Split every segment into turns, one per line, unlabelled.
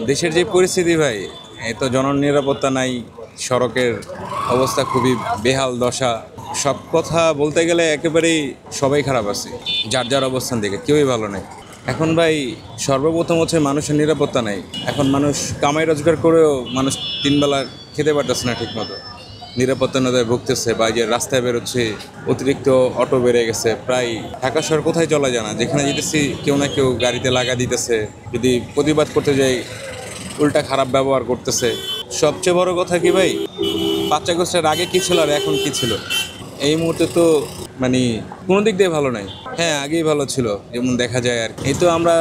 দেশের যে পরিস্থিতি ভাই, এই তো জননিরাপত্তা নাই, সড়কের অবস্থা খুবই বেহাল দশা। সব কথা বলতে গেলে একেবারেই সবাই খারাপ আছে, যার যার অবস্থান থেকে কেউই ভালো নেই। এখন ভাই সর্বপ্রথম হচ্ছে মানুষের নিরাপত্তা নাই। এখন মানুষ কামাই রোজগার করেও মানুষ তিনবেলা খেতে পারতেছে না ঠিকমতো, নিরাপত্তাহীনতায় ভুগতেছে। বা এই যে রাস্তায় বেরোচ্ছে, অতিরিক্ত অটো বেড়ে গেছে, প্রায় ঢাকা শহর কোথায় চলা যায় না, যেখানে যেতেছি কেউ না কেউ গাড়িতে লাগা দিতেছে, যদি প্রতিবাদ করতে যাই উল্টা খারাপ ব্যবহার করতেছে। সবচেয়ে বড় কথা কি ভাই, 5 আগস্টের আগে কী ছিল আর এখন কী ছিল, এই মুহূর্তে তো মানে কোনো দিক দিয়ে ভালো নাই। হ্যাঁ, আগেই ভালো ছিল যেমন দেখা যায় আর কি। এই তো আমরা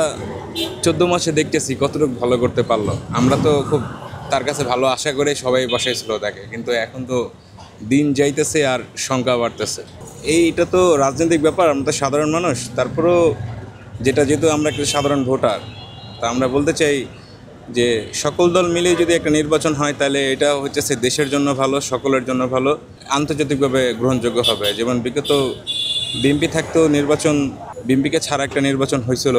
14 মাসে দেখতেছি কতটুকু ভালো করতে পারলো। আমরা তো খুব তার কাছে ভালো আশা করে সবাই বসাইছিল তাকে, কিন্তু এখন তো দিন যাইতেছে আর সংখ্যা বাড়তেছে। এইটা তো রাজনৈতিক ব্যাপার, আমরা তো সাধারণ মানুষ। তারপরেও যেহেতু আমরা একটা সাধারণ ভোটার, তা আমরা বলতে চাই যে সকল দল মিলে যদি একটা নির্বাচন হয় তাহলে এটা হচ্ছে দেশের জন্য ভালো, সকলের জন্য ভালো, আন্তর্জাতিকভাবে গ্রহণযোগ্য হবে। যেমন বিগত বিএনপি থাকতেও নির্বাচন, বিএনপিকে ছাড়া একটা নির্বাচন হয়েছিল,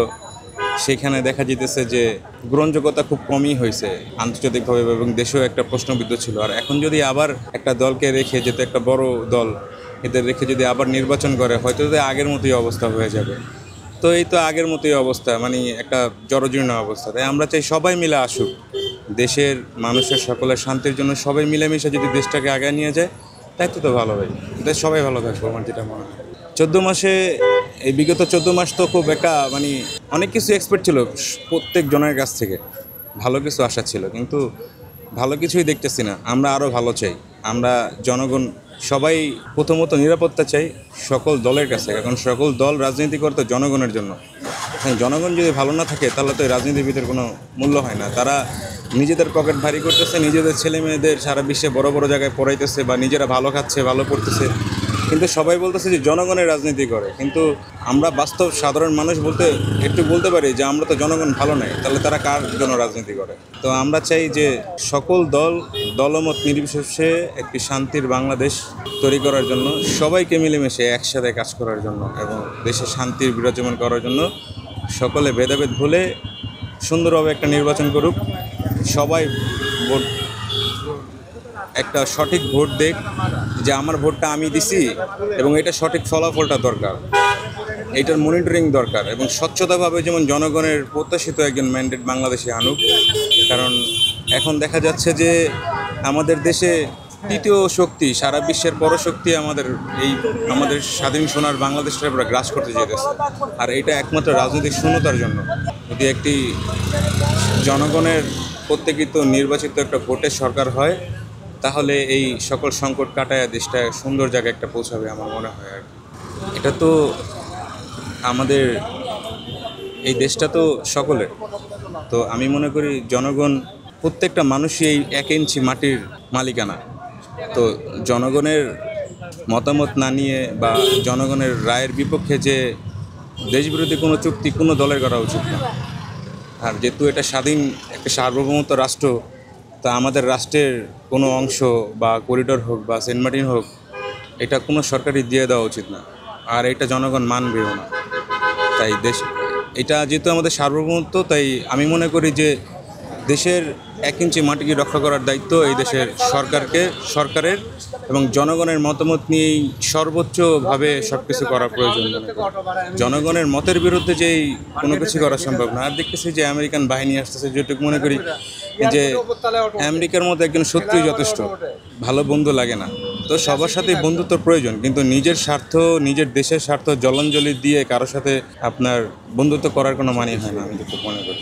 সেখানে দেখা যেতেছে যে গ্রহণযোগ্যতা খুব কমই হয়েছে আন্তর্জাতিকভাবে, এবং দেশেও একটা প্রশ্নবিদ্ধ ছিল। আর এখন যদি আবার একটা দলকে রেখে, যেহেতু একটা বড় দল, এদের রেখে যদি আবার নির্বাচন করে, হয়তো আগের মতোই অবস্থা হয়ে যাবে। তো এই তো আগের মতোই অবস্থা, মানে একটা জরাজীর্ণ অবস্থা। তাই আমরা চাই সবাই মিলে আসুক, দেশের মানুষের সকলের শান্তির জন্য সবাই মিলেমিশে যদি দেশটাকে আগায় নিয়ে যায়, তাই তো ভালো হয়। তাই সবাই ভালো থাকবো, আমার যেটা মনে হয়। 14 মাসে, এই বিগত 14 মাস তো খুব একটা মানে অনেক কিছু এক্সপেক্ট ছিল প্রত্যেক জনের কাছ থেকে, ভালো কিছু আশা ছিল, কিন্তু ভালো কিছুই দেখতেছি না। আমরা আরও ভালো চাই। আমরা জনগণ সবাই প্রথমত নিরাপত্তা চাই সকল দলের কাছে, কারণ সকল দল রাজনীতি করতে জনগণের জন্য। জনগণ যদি ভালো না থাকে তাহলে তো রাজনীতিবিদের কোনো মূল্য হয় না। তারা নিজেদের পকেট ভারী করতেছে, নিজেদের ছেলে মেয়েদের সারা বিশ্বে বড় বড় জায়গায় পড়াইতেছে, বা নিজেরা ভালো খাচ্ছে, ভালো পড়তেছে, কিন্তু সবাই বলতেছে যে জনগণের রাজনীতি করে। কিন্তু আমরা বাস্তব সাধারণ মানুষ একটু বলতে পারি যে আমরা তো জনগণ ভালো নাই, তাহলে তারা কার জন্য রাজনীতি করে? তো আমরা চাই যে সকল দলমত নির্বিশেষে একটি শান্তির বাংলাদেশ তৈরি করার জন্য, সবাইকে মিলেমিশে একসাথে কাজ করার জন্য, এবং দেশে শান্তির বিরাজমান করার জন্য সকলে ভেদাভেদ ভুলে সুন্দরভাবে একটা নির্বাচন করুক। সবাই ভোট, একটা সঠিক ভোট দেখ, যে আমার ভোটটা আমি দিছি এবং এটা সঠিক ফলাফলটা দরকার, এইটার মনিটরিং দরকার, এবং স্বচ্ছতাভাবে যেমন জনগণের প্রত্যাশিত একজন ম্যান্ডেট বাংলাদেশে আনুক। কারণ এখন দেখা যাচ্ছে যে আমাদের দেশে তৃতীয় শক্তি, সারা বিশ্বের পরশক্তি আমাদের স্বাধীন সোনার বাংলাদেশটা পুরো গ্রাস করতে যেতেছে। আর এটা একমাত্র রাজনৈতিক শূন্যতার জন্য। যদি একটি জনগণের প্রত্যেকিত নির্বাচিত একটা ভোটের সরকার হয়, তাহলে এই সকল সংকট কাটায় দেশটা সুন্দর জায়গায় একটা পৌঁছাবে আমার মনে হয়। আর এটা তো আমাদের এই দেশটা তো সকলের। তো আমি মনে করি জনগণ, প্রত্যেকটা মানুষই এই 1 ইঞ্চি মাটির মালিকানা। তো জনগণের মতামত না নিয়ে বা জনগণের রায়ের বিপক্ষে যে দেশবিরোধী কোনো চুক্তি কোনো দলের করা উচিত না। আর যেহেতু এটা স্বাধীন একটা সার্বভৌমত্ব রাষ্ট্র, তা আমাদের রাষ্ট্রের কোনো অংশ বা করিডোর হোক বা সেন্ট মার্টিন হোক, এটা কোনো সরকারই দিয়ে দেওয়া উচিত না। আর এটা জনগণ মানবেও না। তাই এটা যেহেতু আমাদের সার্বভৌমত্ব, তাই আমি মনে করি যে দেশের 1 ইঞ্চি মাটিকে রক্ষা করার দায়িত্ব এই দেশের সরকারের, এবং জনগণের মতামত নিয়েই সর্বোচ্চভাবে সব কিছু করা প্রয়োজন। জনগণের মতের বিরুদ্ধে যেই কোনো কিছু করা সম্ভব না। আর দেখতেছি যে আমেরিকান বাহিনী আসতেছে, যেটুকু মনে করি যে আমেরিকার মতো একজন শত্রুই যথেষ্ট, ভালো বন্ধু লাগে না। তো সবার সাথেই বন্ধুত্ব প্রয়োজন, কিন্তু নিজের স্বার্থ, নিজের দেশের স্বার্থ জলাঞ্জলি দিয়ে কারোর সাথে আপনার বন্ধুত্ব করার কোনো মানে হয় না, আমি যেটুকু মনে করি।